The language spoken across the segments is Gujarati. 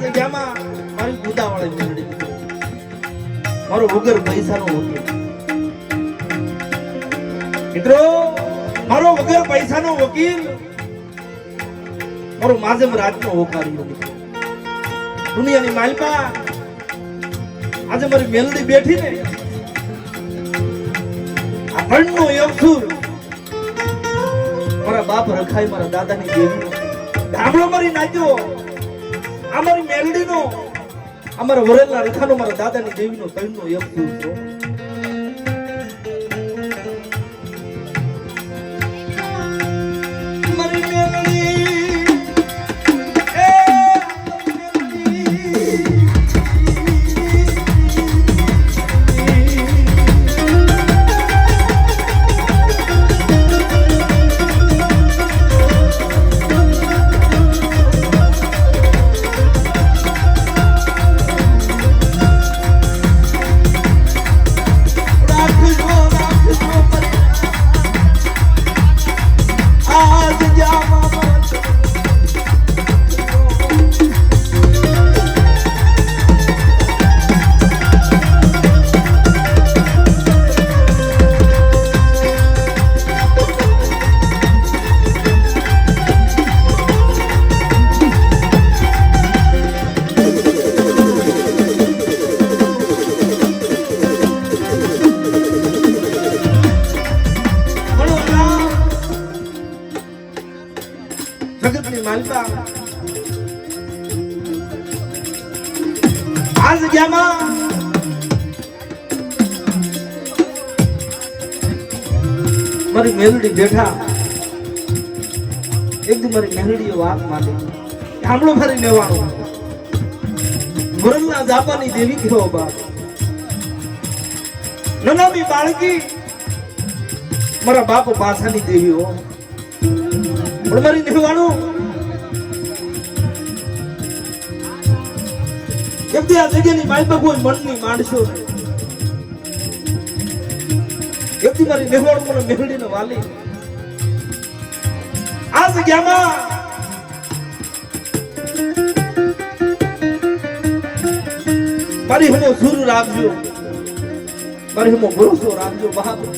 જગ્યામાં મારી ગુદાવાળી મેળડી દીકરો મારો વગર પૈસાનો વકીલ મિત્રો મારો વગર પૈસાનો વકીલ મારો માજમ રાજનો હોકાર્યો દુનિયાની માલપા આજે મારી મેલડી બેઠી ને આ ફળનો અવસર મારા બાપ રખાય મારા દાદાની દેવી ધામળો મારી નાચ્યો આ મારી મેલડીનો અમારા વરેલના રખાનો મારા દાદાની દેવીનો તણનો અવસર છે મારી મેલડી આ જગ્યામાં મારી મેલડી બેઠા એકદમ મારી મેલડીએ વાત માંડી સાંભળો ફરી લેવાનું મુરલના જાપાની દેવી કહેવો બાપ નનામી બાળકી મારા બાપ પાછાની દેવી હો પણ મારી કહેવાનું એકદી આ જગ્યાની માલપા કોઈ મનની માણસો એકદી મારી નેહવાડ મને મેહડીને વાલી આ જગ્યામાં મારી હમો સુર રાખજો મારી હમો ભરોસો રાખજો બહાદુર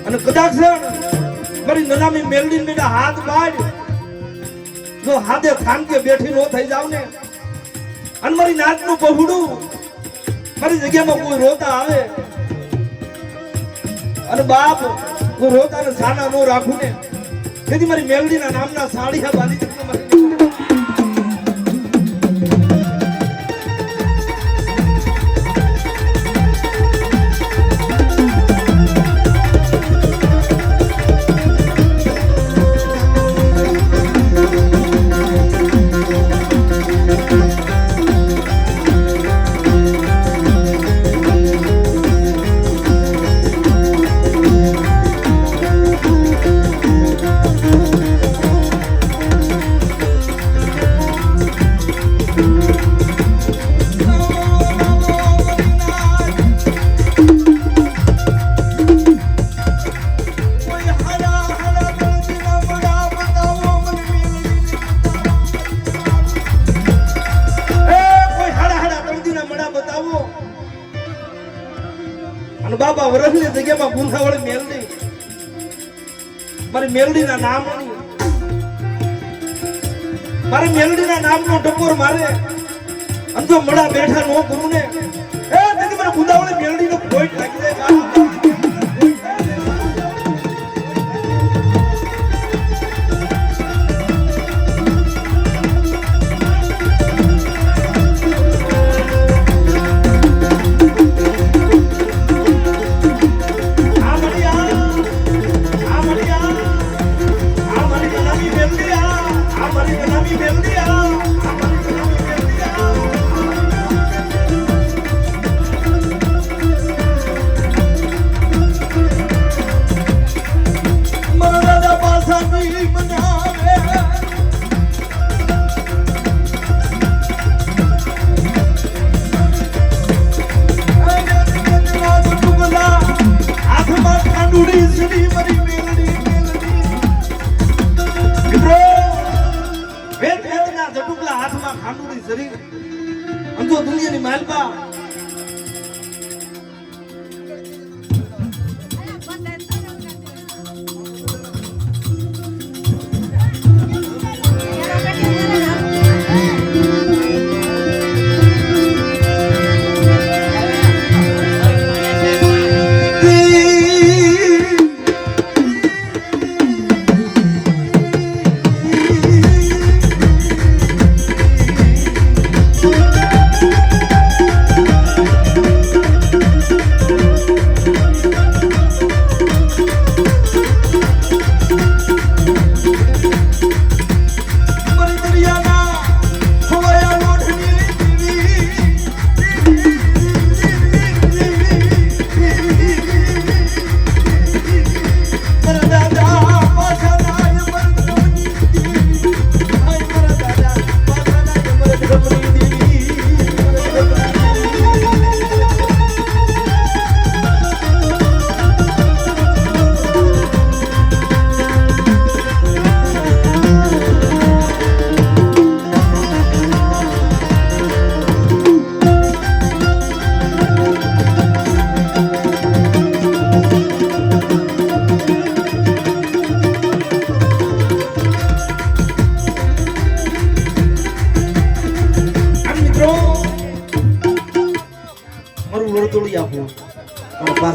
અને કદાચ મારી નનામી મેલડીને બેટા હાથ બાડ જો હાથે ખાનકે બેઠી નો થઈ જાવ ને અને મારી નાચનું પહોળું મારી જગ્યામાં કોઈ રોતા આવે અને બાપ કોઈ રોતા ને સાના નો રાખું ને તેથી મારી મેલડીના નામના સાડીયા બાંધી બાબા વરસની જગ્યામાં ગુંથાવાળી મેલડી મારી મેલડીના નામ મારી મેલડીના નામનો ટકોર મારે અને જો મડા બેઠા નો કરું ને તેથી મને ગુંથાવાળી મેલડીનો પોઈન્ટ લાગી જાય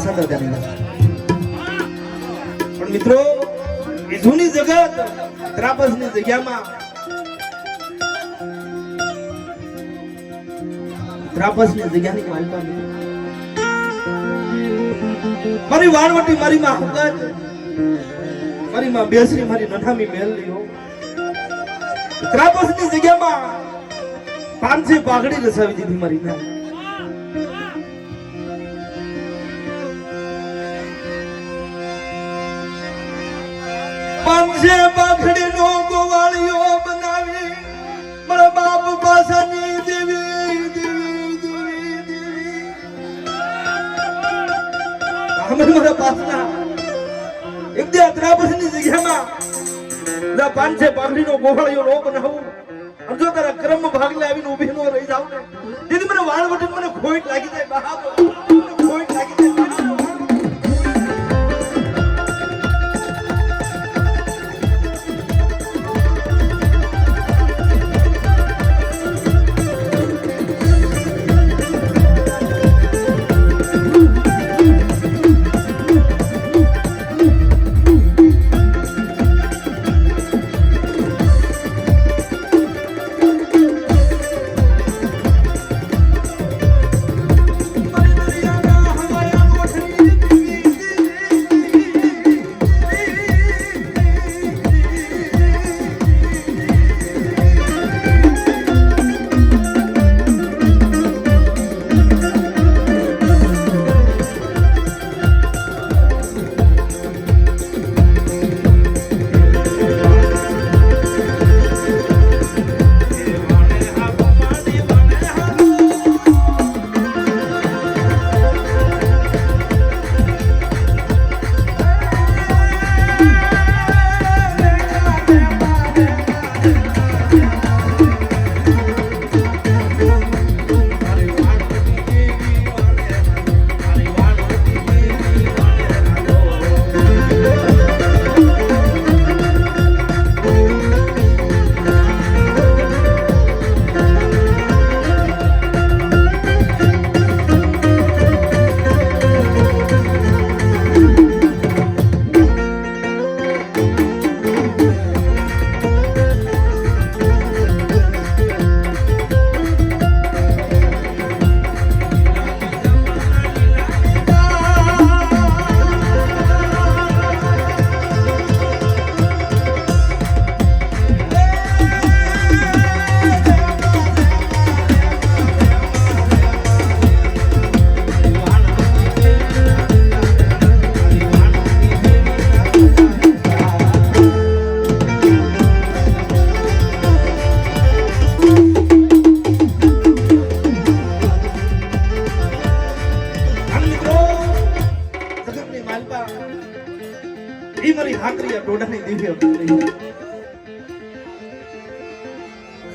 પાછા ત્યાંની વાત. પણ મિત્રો એ જૂની જગત ત્રાપસની જગ્યામાં ત્રાપસની જગ્યાની માલપા મારી વાણવટી મારી માં હંગત મારી માં બેસરી મારી નઠામી મેલ લીયો ત્રાપસની જગ્યામાં પાંચે પાઘડી રસાવી દીધી મારી ના. પાંચે પાઘડી નો ગોવાળીઓ બનાવી મારા બાપ પાસાની દેવી દેવી દેવી દેવી મારા પાસના એક દે ત્રાપસની જગ્યામાં પાંચે પાઘડી નો ગોવાળીઓ નો બનાવું અને જો તારા કર્મ ભાગલે આવીને ઊભી નો રહી જાવ ને દીદી મને વાળવટી મને ખોટ લાગી જાય બાપ ખોટ લાગી જાય.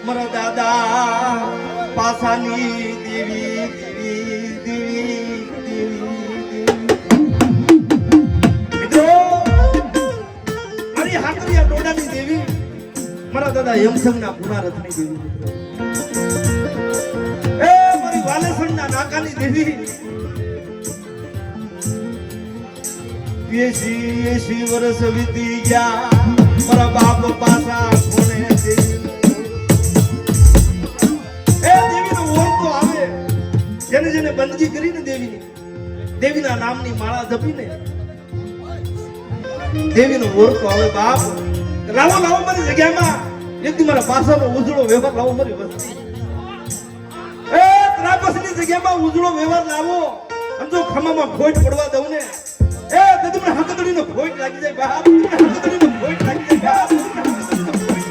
મારા દાદા પાસાની દેવી દેવી દેવી દેવી મિત્રો મારી હાકરિયા ટોડાની દેવી મારા દાદા યમસંગના પુનારથની દેવી એ મારી વાલેસણના નાકાની દેવી એસી વર્ષ વીતી ગયા મારા બાપ પાસા કોને દેવી જેને જેને બંદગી કરીને દેવીના નામની માળા જપીને દેવીનો ઓળખો આવે બાપ લાવો લાવો મારી જગ્યામાં એકદી મારા પાસાનો ઉજળો વ્યવહાર લાવો મારી વસ્તી એ ત્રાપસની જગ્યામાં ઉજળો વ્યવહાર લાવો આમ જો ખમામાં ખોટ પડવા દઉં ને એ તે મને હકદડીનો ખોટ લાગી જાય બાપ હકદડીનો ખોટ લાગી જાય બાપ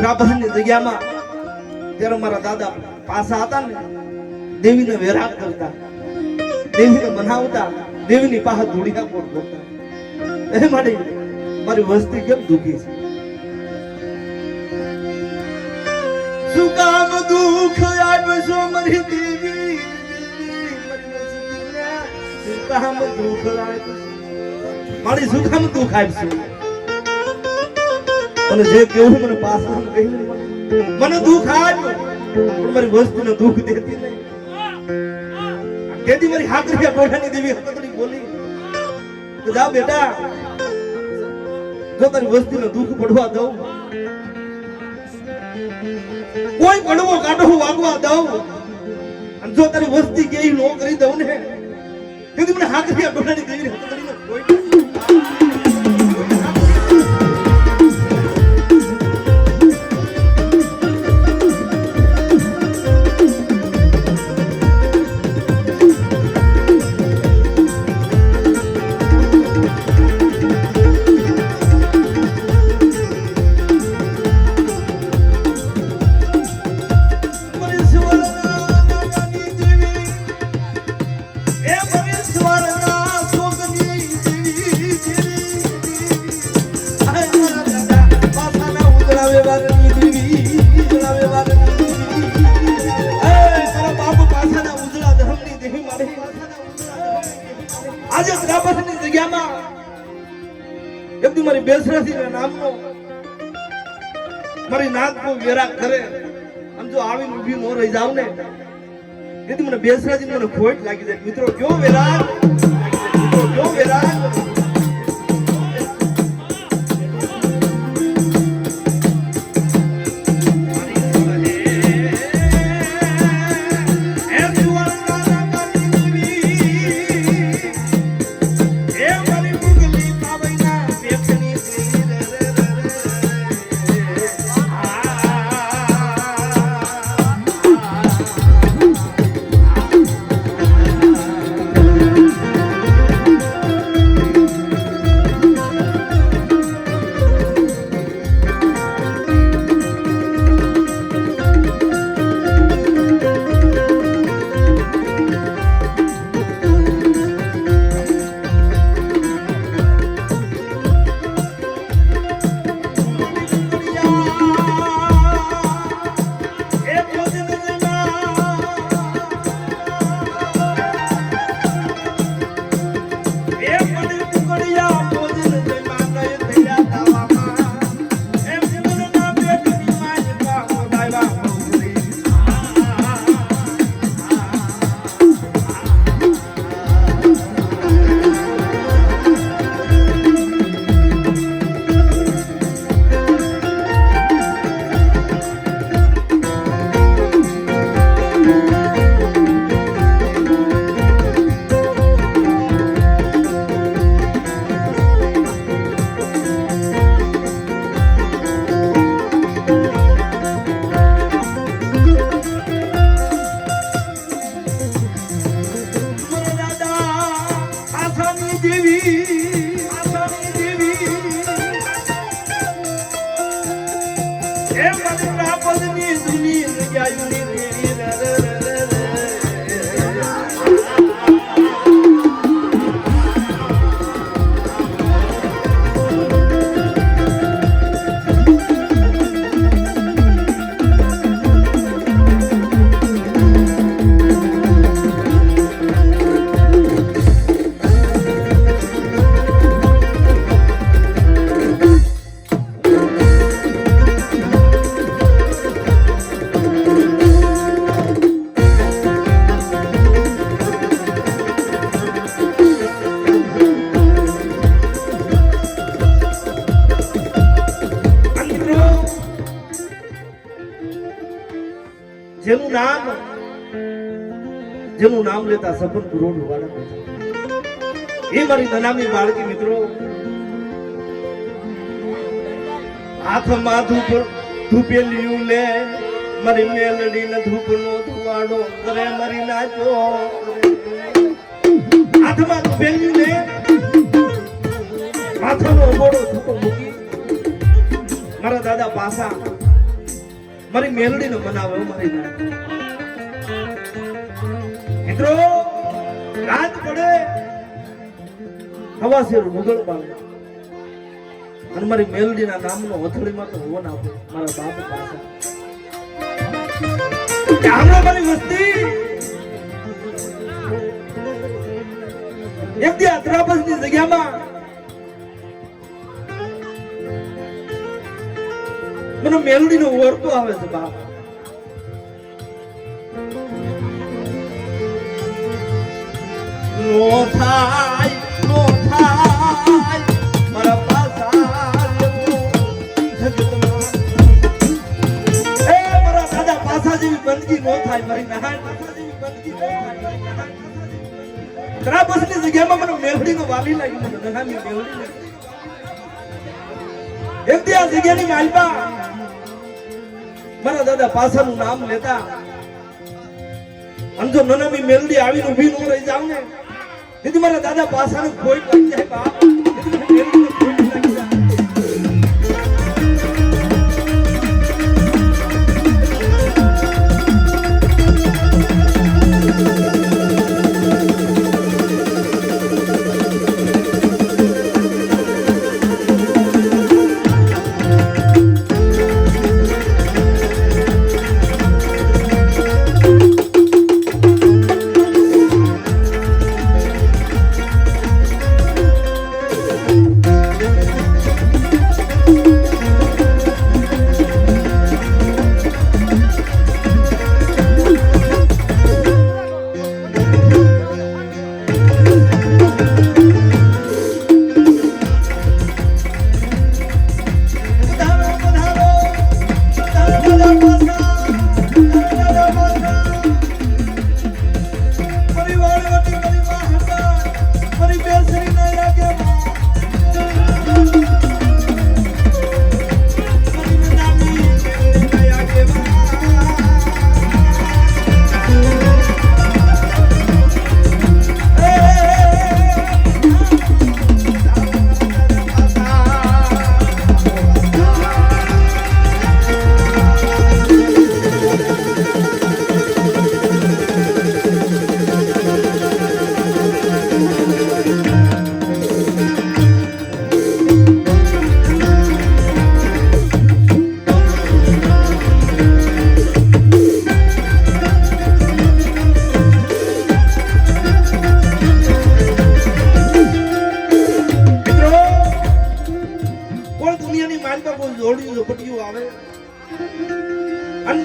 ત્રાપસની જગ્યામાં ત્યારે મારા દાદા પાસા હતા ને દેવીને વેરાગ કરતા, દેવીને મનાવતા, દેવીની પાસે ધૂળિયા કોટ કરતા. એ માટે મારી વસ્તી કેમ દુખી છે? શું કામ દુઃખ આપશો મારી દેવી, શું કામ દુઃખ આપશો મારી, શું કામ દુઃખ આપશો? અને જે કેવું મને પાછા કહ્યું મને દુઃખ આપ્યું પણ મારી વસ્તુને દુઃખ દેતી નહીં. તેથી મારી હાકરિયા કોઠાની દેવી હકતડી બોલી તો જા બેટા, જો તારી વસ્તુને દુઃખ પડવા દઉં, કોઈ કડવો કાઢો વાગવા દઉં, અને જો તારી વસ્તી કે નો કરી દઉં ને, તેથી મને હાકરિયા કોઠાની દેવી હકતડીને કોઈ આજે ત્રાપસની જગ્યામાં એકદમ મારી બેસરાસી ના નામનો મારી નાક કો વેરા કરે, આમ જો આવીને ઊભી ન રહી જાવ ને, તેથી મને બેસરાસી મને ખોટ લાગી જાય. મિત્રો કયો વેરાગ, મિત્રો કયો વેરાગ. જેનું નામ લેતા સપન કરોડ વાળા એ મારી નાની બાળકી. મિત્રો હાથમાં ધૂપેલિયું લે, મારી મેલડી ને ધૂપ નો ધુવાડો કરે, મારી નાચો હાથમાં ધૂપેલિયું લે, માથાનો ઓબોડો ધૂપો મૂકી મારા દાદા પાસા મારી મેલડીને મનાવે મારી ના મિત્રો રાત પડે હવા શેર મુગલ બાંધે અને મારી મેલડીના નામનો હથળીમાં તો હોવા ના મારા બાપ પાસે હમણાં મારી વસ્તી એક દી અતરાબસની જગ્યામાં મને મેલડીનો ઓરતો આવે છે બાપ નો થાય મારા પાસા એ મારા દાદા પાસા જેવી બંદગી નો થાય મારી નહાય પાસા જેવી બંદગી નો થાય ત્રાબસની જગ્યામાં મને મેલડીનો વાલી લાગી મને નહામી મેલડી લાગી એક દી આ જગ્યાની માલપા મારા દાદા પાસાનું નામ લેતા અને જો નનામી મેલડી આવીને ઊભી ન રહી જાવ ને તેથી મારા દાદા પાસાને ખોટ લાગી જાય બાપ મેલડીને ખોટ લાગી જાય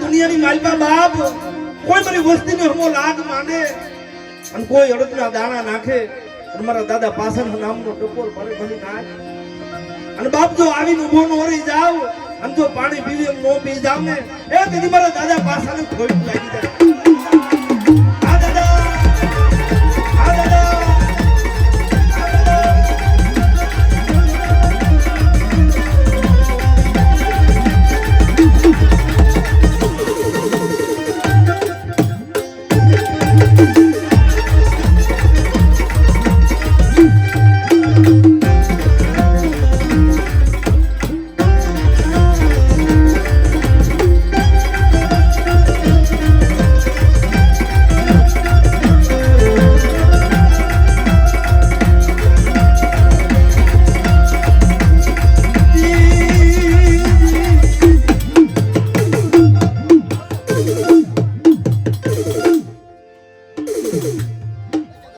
દુનિયાની માલપા બાપ કોઈ મારી વસ્તીને હમો લાગ માંડે અને કોઈ અડદના દાણા નાખે અને મારા દાદા પાસણ નામનો ટકોર ભરે ભરી નાખ અને બાપ જો આવીને ઉભો ન રહી જાવ અને જો પાણી પીવી એમ નો પી જાવ ને એ તેથી મારા દાદા પાસાને ખોટ લાગી જાય આ દાદા આ દાદા Thank you.